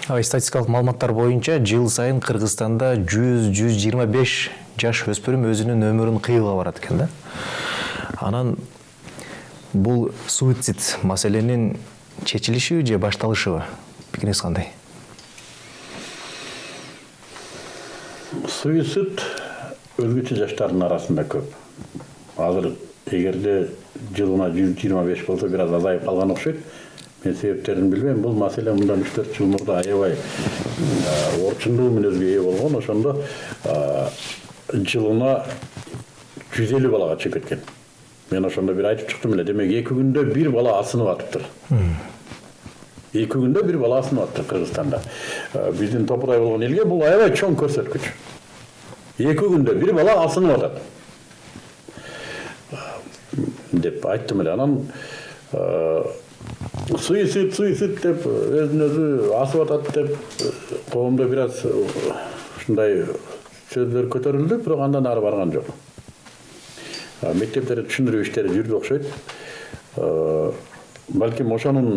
Статистикалык маалыматтар боюнча жыл сайын Кыргызстанда 100-125 жаш өспүрүм өзүнүн өмүрүн кыйууга барат экен да. Анан бул суицид маселенин чечилишиби же башталышыбы? Пикириңиз кандай? Суицид өзгөчө жаштардын арасында көп. Азыр эгерде жылына 125 болсо бир аз азайып калган окшойт. Мен себептерин билбейм. Бул маселе мындан 3-4 жыл мурда аябай орчундуу мүнөзгө ээ болгон. Ошондо жылына 150 балага чыгып кеткен. Мен ошондо бир айтып чыктым эле. Демек 2 күндө бир бала асынып атыптыр. 2 күндө бир бала асынып атыптыр Кыргызстанда. Биздин топурай болгон элге бул аябай чоң көрсөткүч. 2 күндө бир бала асынып атат деп айттым эле. Анан суицид деп өзүн-өзү асып атат деп коомдо бир аз ушундай сөздөр көтөрүлдү, бирок андан ары барган жок. Мектептерде түшүндүрүү иштери жүрдү окшойт. Балким ошонун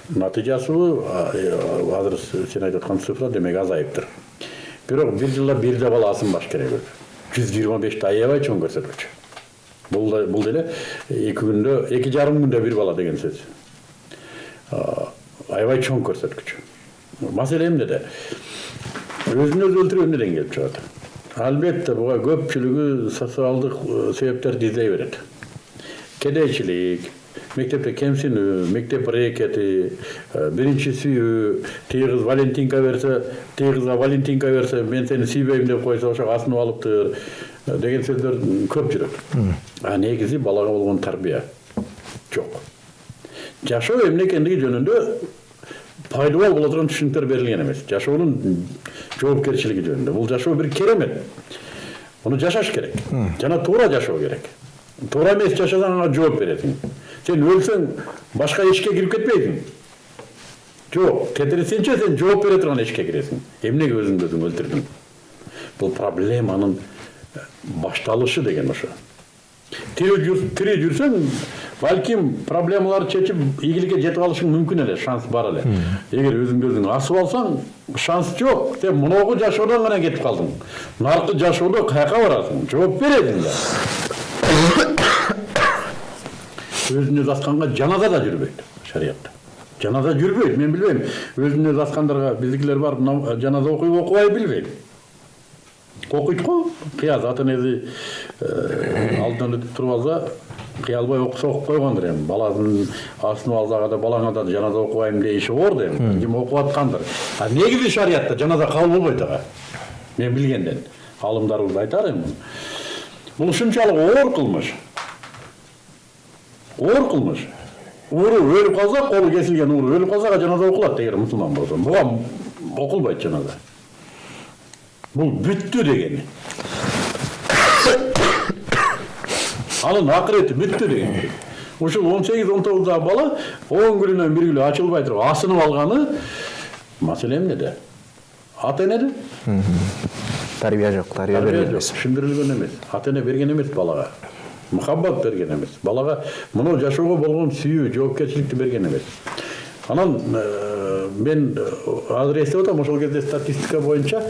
натыйжасыбы азыр сен айтып аткан цифра демек азайыптыр. Бирок бир жылда бирде бала асынбаш керек. 125 аябай чоң көрсөткүч. Бул деле 2 күндө, 2,5 күндө бир бала деген сөз. Аябай чоң көрсөткүч. Маселе эмнеде? Өзүн-өзү өлтүрүү эмнеден келип чыгат? Албетте буга көпчүлүгү социалдык себептерди издей берет. Кедейчилик, мектепте кемсинүү, мектеп рекети, биринчи сүйүү, тыйгыз Валентинка берсе, тыйгызга Валентинка берсе, мен сени сүйбөйм деп койсо ошо асынып алыптыр деген сөздөр көп жүрөт. Негизи балага болгон тарбия жок. Жашоо эмне экендиги жөнүндө пайдалуу боло турган түшүнүктөр берилген эмес. Жашоонун жоопкерчилиги жөнүндө. Бул жашоо бир керемет. Муну жашаш керек. Жана туура жашоо керек. Туура эмес жашасаң ага жооп бересиң. Сен өлсөң башка ишке кирип кетпейсиң. Жок, кетирсеңче сен жооп бере турган ишке киресиң. Эмнеге өзүңдү өлтүрдүң? Бул проблеманын башталышы деген ошо. Тирүү жүрсөң, балким проблемаларды чечип, ийгиликке жетип алышың мүмкүн эле, шанс бар эле. Эгер өзүң асып алсаң, шанс жок. Сен муногу жашоодон гана кетип калдың. Наркы жашоодо каяка барасың? Жооп бересиң да. Өзүн-өзү асканга жаназа да жүрбөйт шариятта. Жаназа жүрбөйт, мен билбейм. Өзүн-өзү аскандарга биздикилер барып жаназа окубай билбейм. Окуйт го, кыяз ата-энеси алдынан өтүп туруп алса, кыялбай окуса окуп койгондур эми. Баласын асынып алсага да балаңа да жаназа окубайм дейиши оор да эми. Ким окуп аткандыр. Негизи шариятта жаназа кабыл болбойт ага. Мен билгенден. Алымдарыбыз айтар эми. Бул ушунчалык оор кылмыш. Оор кылмыш. Ууру өлүп калса, колу кесилген ууру өлүп калса жаназа окулат эгер мусулман болсо. Буга окулбайт жаназа. Бул бүттү дегени. Анын акырети бүттү дегени. Ушул 18-19 бала 10 күнүнөн бир күнү ачылбай туруп асынып алганы маселе эмнеде? Ата-энеде? Тарбия жок, тарбия берген эмес. Түшүндүрүлгөн эмес. Ата-эне берген эмес балага. Мухаббат берген эмес. Балага муну жашоого болгон сүйүү, жоопкерчиликти берген эмес. Анан мен азыр эстеп атам, ошол кезде статистика боюнча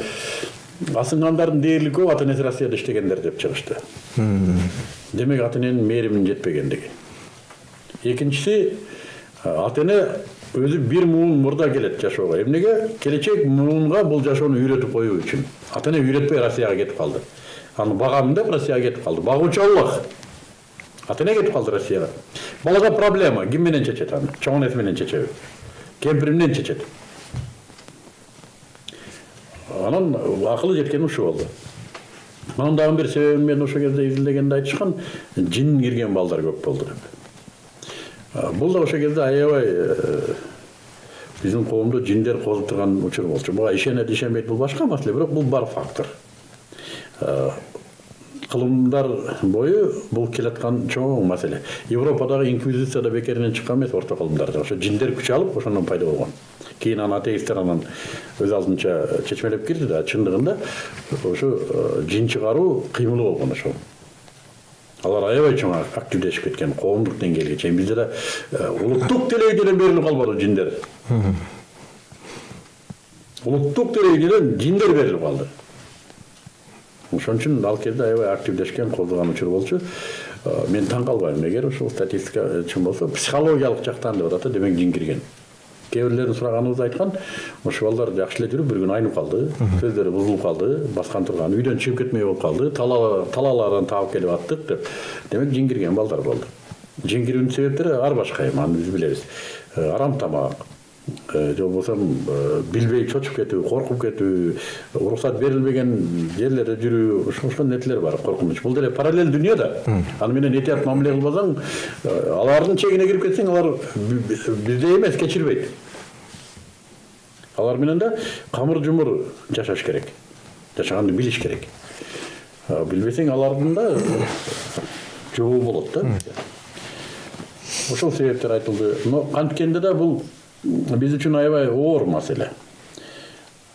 асынгандардын дээрлик көп ата-энеси Россияда иштегендер деп чыгышты. Демек ата-эненин мээримин жетпегендиги. Экинчиси, ата-эне өзү бир муун мурда келет жашоого. Эмнеге? Келечек муунга бул жашоону үйрөтүп коюу үчүн. Ата-эне үйрөтпөй Россияга кетип калды. Аны багамын деп Россияга кетип калды. Багуучу Аллах. Ата-эне кетип калды Россияга. Балага проблема, ким менен чечет аны? Чоң энеси менен чечеби? Кемпир менен чечет. Анан акылы жеткен ушу болду. Анан дагы бир себебин мен ошол кезде изилдегенде айтышкан, жин кирген балдар көп болду деп. Бул да ошол кезде аябай биздин коомдо жиндер козуп турган учур болчу. Буга ишенет, ишенбейт бул башка маселе, бирок бул бар фактор. Кылымдар бою бул келаткан чоң маселе. Европадагы инквизицияда бекеринен чыккан эмес орто кылымдарда. Ошо жиндер күч алып ошондон пайда болгон. Кийин аны атеисттер анан өз алдынча чечмелеп кирди да, чындыгында ошо жин чыгаруу кыймылы болгон ошол. Алар аябай чоң активдешип кеткен коомдук деңгээлге чейин. Бизде да улуттук телевидение берилип калбады жиндер. улуттук деңгээлден жиндер берилип калды. Ошон үчүн ал кезде аябай активдешкен, козгогон учур болчу. Мен таң калбайм, эгер ушул статистика чын болсо, психологиялык жактан деп атат, демек жин кирген. Кээ бирлердин сураганыбызда айткан, ошо балдар жакшы эле жүрүп, бир күнү айнып калды, сөздөрү бузулуп калды, баскан турган, үйдөн чыгып кетмей болуп калды, талаалардан таап келип аттык деп. Демек жин кирген балдар болду. Жин кирүүнүн себептери ар башка, аны биз билебиз. Арам тамак, же болбосо билбей чочуп кетүү, коркуп кетүү, уруксат берилбеген жерлерде жүрүү, ошол нерселер бар, коркунуч. Бул деле параллель дүйнө да. Аны менен этият мамиле кылбасаң, алардын чегине кирип кетсең, алар бизде эмес, кечирбейт. Алар менен да камыр-жумур жашаш керек. Жашаганды билиш керек. Билбесең, алардын да жобу болот да. Ошол себептер айтылды. Но канткенде да бул биз үчүн аябай оор маселе.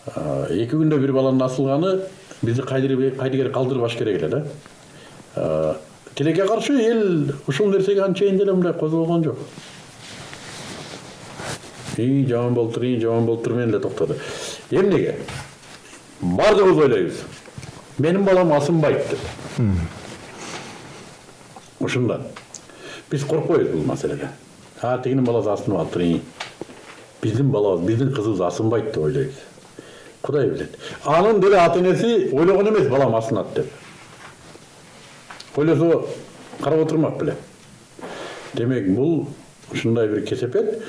2 күндө бир баланын асылганы бизди кайдыгер калтырбаш керек эле да. Тилекке каршы эл ушул нерсеге анчейин деле мындай козголгон жок. Жаман болуптур мен эле токтоду. Эмнеге? Бардыгыбыз ойлойбуз. Менин балам асынбайт деп. Ушундан. Биз коркпойбуз бул маселеде. Тигинин баласы асынып алыптыр. Биздин балабыз, биздин кызыбыз асынбайт деп ойлойбуз. Кудай билет. Анын деле ата-энеси ойлогон эмес, балам асынат деп. Ойлосо карап отурмак беле. Демек, бул ушундай бир кесепет.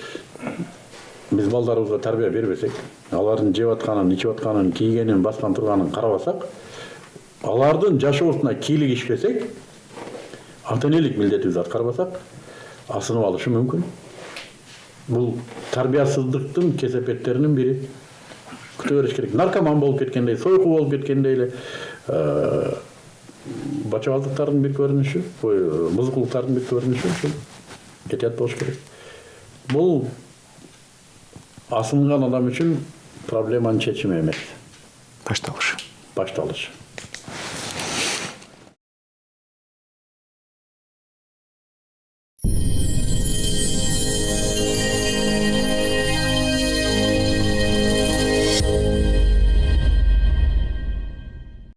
Биз балдарыбызга тарбия бербесек, алардын жеп атканын, ичип атканын, кийгенин, баскан турганын карабасак, алардын жашоосуна кийлигишпесек, ата-энелик милдетибизди аткарбасак, асынып алышы мүмкүн. Бул тарбиясыздыктын кесепеттеринин бири. Күтө бериш керек. Наркоман болуп кеткендей, сойку болуп кеткендей эле бачабаздыктардын бир көрүнүшү, бузукулуктардын бир көрүнүшү ушул этият болуш керек. Бул асынган адам үчүн проблеманын чечими эмес. Башталышы.